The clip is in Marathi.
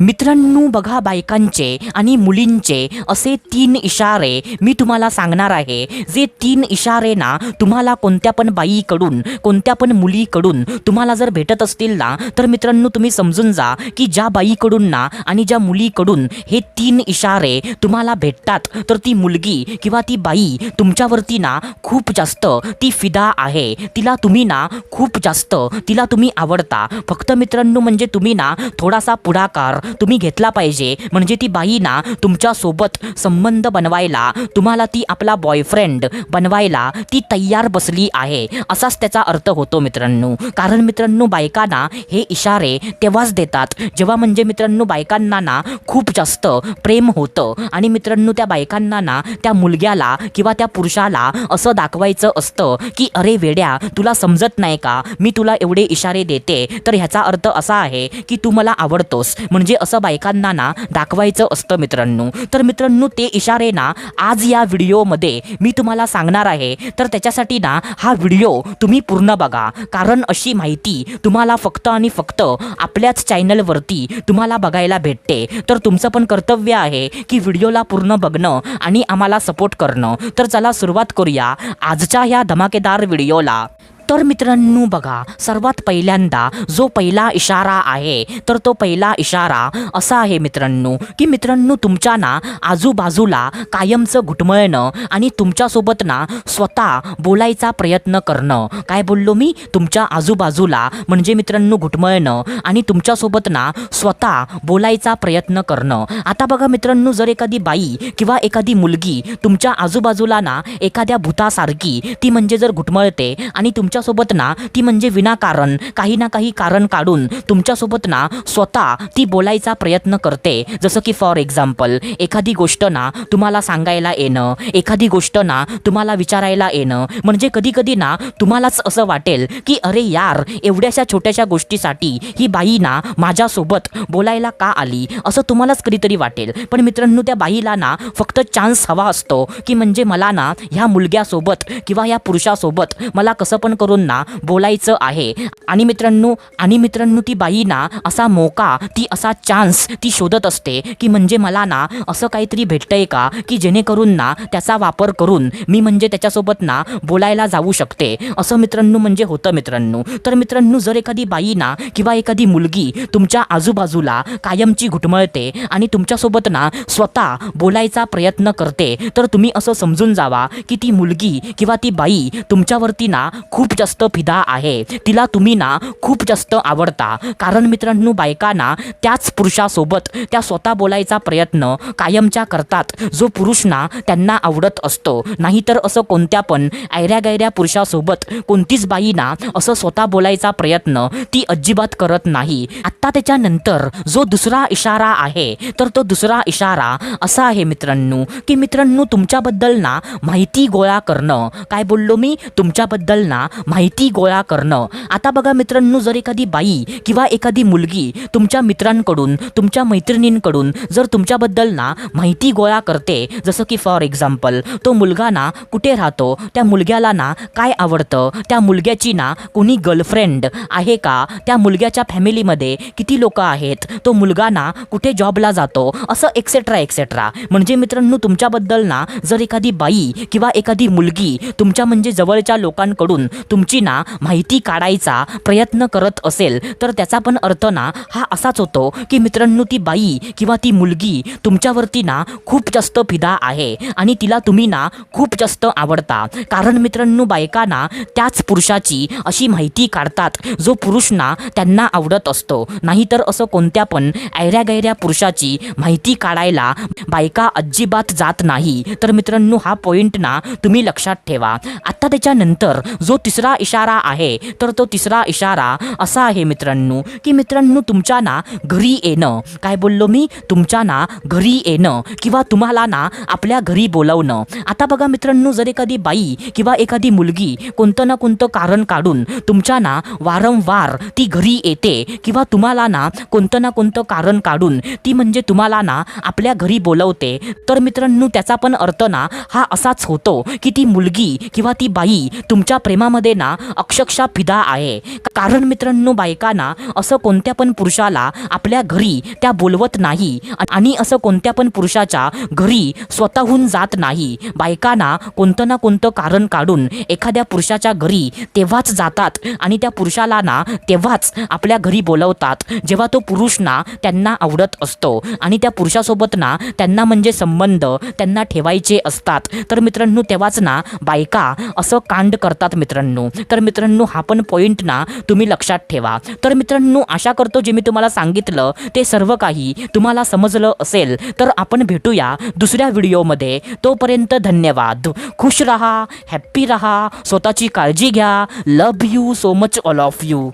मित्रांनो बघा, बायकांचे आणि मुलींचे असे 3 इशारे मी तुम्हाला सांगणार आहे. जे 3 इशारे ना तुम्हाला कोणत्या पण बाईकडून, कोणत्या पण मुलीकडून तुम्हाला जर भेटत असतील ना, तर मित्रांनो तुम्ही समजून जा की ज्या बाईकडून ना आणि ज्या मुलीकडून हे 3 इशारे तुम्हाला भेटतात, तर ती मुलगी किंवा ती बाई तुमच्यावरती ना खूप जास्त ती फिदा आहे. तिला तुम्ही ना खूप जास्त तिला तुम्ही आवडता. फक्त मित्रांनो म्हणजे तुम्ही ना थोडासा पुढाकार तुम्ही घेतला पाहिजे, म्हणजे ती बाई ना तुमच्या सोबत संबंध बनवायला, तुम्हाला ती आपला बॉयफ्रेंड बनवायला ती तयार बसली आहे, असाच त्याचा अर्थ होतो मित्रांनो. कारण मित्रांनो बायकांना हे इशारे तेव्हाच देतात जेव्हा म्हणजे मित्रांनो बायकांना ना खूप जास्त प्रेम होतं आणि मित्रांनो त्या बायकांना ना त्या मुलग्याला किंवा त्या पुरुषाला असं दाखवायचं असतं की अरे वेड्या, तुला समजत नाही का, मी तुला एवढे इशारे देते तर ह्याचा अर्थ असा आहे की तू मला आवडतोस, म्हणजे असं बायकांना ना दाखवायचं असतं मित्रांनो. तर मित्रांनो ते इशारे ना आज या व्हिडिओमध्ये मी तुम्हाला सांगणार आहे. तर त्याच्यासाठी ना हा व्हिडिओ तुम्ही पूर्ण बघा, कारण अशी माहिती तुम्हाला फक्त आणि फक्त आपल्याच चॅनलवरती तुम्हाला बघायला भेटते. तर तुमचं पण कर्तव्य आहे की व्हिडिओला पूर्ण बघणं आणि आम्हाला सपोर्ट करणं. तर चला सुरुवात करूया आजच्या ह्या धमाकेदार व्हिडिओला. तर मित्रांनो बघा, सर्वात पहिल्यांदा जो पहिला इशारा आहे, तर तो पहिला इशारा असा आहे मित्रांनो की मित्रांनो तुमच्या ना आजूबाजूला कायमचं घुटमळणं आणि तुमच्यासोबत ना स्वतः बोलायचा प्रयत्न करणं. काय बोललो मी? तुमच्या आजूबाजूला म्हणजे मित्रांनो घुटमळणं आणि तुमच्यासोबत ना स्वतः बोलायचा प्रयत्न करणं. आता बघा मित्रांनो, जर एखादी बाई किंवा एखादी मुलगी तुमच्या आजूबाजूला ना एखाद्या भूतासारखी ती म्हणजे जर घुटमळते आणि तुमच्यासोबत ना ती म्हणजे विनाकारण काही ना काही कारण काढून तुमच्यासोबत ना स्वतः ती बोलायचा प्रयत्न करते, जसं की फॉर एक्झाम्पल एखादी गोष्ट ना तुम्हाला सांगायला येणं, एखादी गोष्ट ना तुम्हाला विचारायला येणं, म्हणजे कधी कधी ना तुम्हालाच असं वाटेल की अरे यार, एवढ्याशा छोट्याशा गोष्टीसाठी ही बाई ना माझ्यासोबत बोलायला का आली, असं तुम्हालाच कधीतरी वाटेल. पण मित्रांनो त्या बाईला ना फक्त चान्स हवा असतो की म्हणजे मला ना ह्या मुलग्यासोबत किंवा ह्या पुरुषासोबत मला कसं पण करून ना बोलायचं आहे. आणि मित्रांनो ती बाई ना असा मोका, ती असा चान्स ती शोधत असते की म्हणजे मला ना असं काहीतरी भेटतंय का की जेणेकरून ना त्याचा वापर करून मी म्हणजे त्याच्यासोबत ना बोलायला जाऊ शकते, असं मित्रांनो म्हणजे होतं मित्रांनो. तर मित्रांनो जर एखादी बाई ना किंवा एखादी मुलगी तुमच्या आजूबाजूला कायमची घुटमळते आणि तुमच्यासोबत ना स्वतः बोलायचा प्रयत्न करते, तर तुम्ही असं समजून जावा की ती मुलगी किंवा ती बाई तुमच्यावरती ना खूप जास्त फिदा आहे, तिला तुम्ही ना खूप जास्त आवडता. कारण मित्रांनो बायकांना त्याच पुरुषासोबत त्या स्वतः बोलायचा प्रयत्न कायमच्या करतात जो पुरुष ना त्यांना आवडत असतो. नाहीतर असं कोणत्या पण ऐऱ्या गैऱ्या पुरुषासोबत कोणतीच बाई ना असं स्वतः बोलायचा प्रयत्न ती अजिबात करत नाही. आता त्याच्यानंतर जो दुसरा इशारा आहे, तर तो दुसरा इशारा असा आहे मित्रांनो की मित्रांनो तुमच्याबद्दल ना माहिती गोळा करणं. काय बोललो मी? तुमच्याबद्दल ना माहिती गोळा करणं. आता बघा मित्रांनो, जर एखादी बाई किंवा एखादी मुलगी तुमच्या मित्रांकडून, तुमच्या मैत्रिणींकडून जर तुमच्याबद्दल ना माहिती गोळा करते, जसं की फॉर एक्झाम्पल तो मुलगा ना कुठे राहतो, त्या मुलग्याला ना काय आवडतं, त्या मुलग्याची ना कोणी गर्लफ्रेंड आहे का, त्या मुलग्याच्या फॅमिलीमध्ये किती लोक आहेत, तो मुलगा ना कुठे जॉबला जातो, असं एक्सेट्रा एक्सेट्रा. म्हणजे मित्रांनो तुमच्याबद्दल ना जर एखादी बाई किंवा एखादी मुलगी तुमच्या म्हणजे जवळच्या लोकांकडून तुमची ना माहिती काढायचा प्रयत्न करत असेल, तर त्याचा पण अर्थ ना हा असाच होतो की मित्रांनो ती बाई किंवा ती मुलगी तुमच्यावरती ना खूप जास्त फिदा आहे आणि तिला तुम्ही ना खूप जास्त आवडता. कारण मित्रांनो बायकांना त्याच पुरुषाची अशी माहिती काढतात जो पुरुष ना त्यांना आवडत असतो. नाहीतर असं कोणत्या पण ऐऱ्या गैऱ्या पुरुषाची माहिती काढायला बायका अजिबात जात नाही. तर मित्रांनो हा पॉइंट ना तुम्ही लक्षात ठेवा. आता त्याच्यानंतर जो तिसरा इशारा आहे, तर तो तिसरा इशारा असा आहे मित्रांनो की मित्रांनो तुमच्या ना घरी येणं. काय बोललो मी? तुमच्या ना घरी येणं किंवा तुम्हाला ना आपल्या घरी बोलवणं. आता बघा मित्रांनो, जर एखादी बाई किंवा एखादी मुलगी कोणतं ना कोणतं कारण काढून तुमच्या ना वारंवार ती घरी येते किंवा तुम्हाला ना कोणतं ना कोणतं कारण काढून ती म्हणजे तुम्हाला ना आपल्या घरी बोलवते, तर मित्रांनो त्याचा पण अर्थ ना हा असाच होतो की ती मुलगी किंवा ती बाई तुमच्या प्रेमामध्ये त्यामध्ये ना अक्षरशः फिदा आहे. कारण मित्रांनो बायकांना असं कोणत्या पण पुरुषाला आपल्या घरी त्या बोलवत नाही आणि असं कोणत्या पण पुरुषाच्या घरी स्वतःहून जात नाही. बायकांना कोणतं ना कोणतं कारण काढून एखाद्या पुरुषाच्या घरी तेव्हाच जातात आणि त्या पुरुषाला ना तेव्हाच आपल्या घरी बोलवतात जेव्हा तो पुरुष ना त्यांना आवडत असतो आणि त्या पुरुषासोबत ना त्यांना म्हणजे संबंध त्यांना ठेवायचे असतात. तर मित्रांनो तेव्हाच ना बायका असं कांड करतात मित्रांनो. तर मित्रांनो हा पण पॉईंट ना तुम्ही लक्षात ठेवा. तर मित्रांनो आशा करतो जे मी तुम्हाला सांगितलं ते सर्व काही तुम्हाला समजलं असेल. तर आपण भेटूया दुसऱ्या व्हिडिओमध्ये. तोपर्यंत धन्यवाद. खुश रहा, हॅप्पी रहा, स्वतःची काळजी घ्या. Love you so much all of you.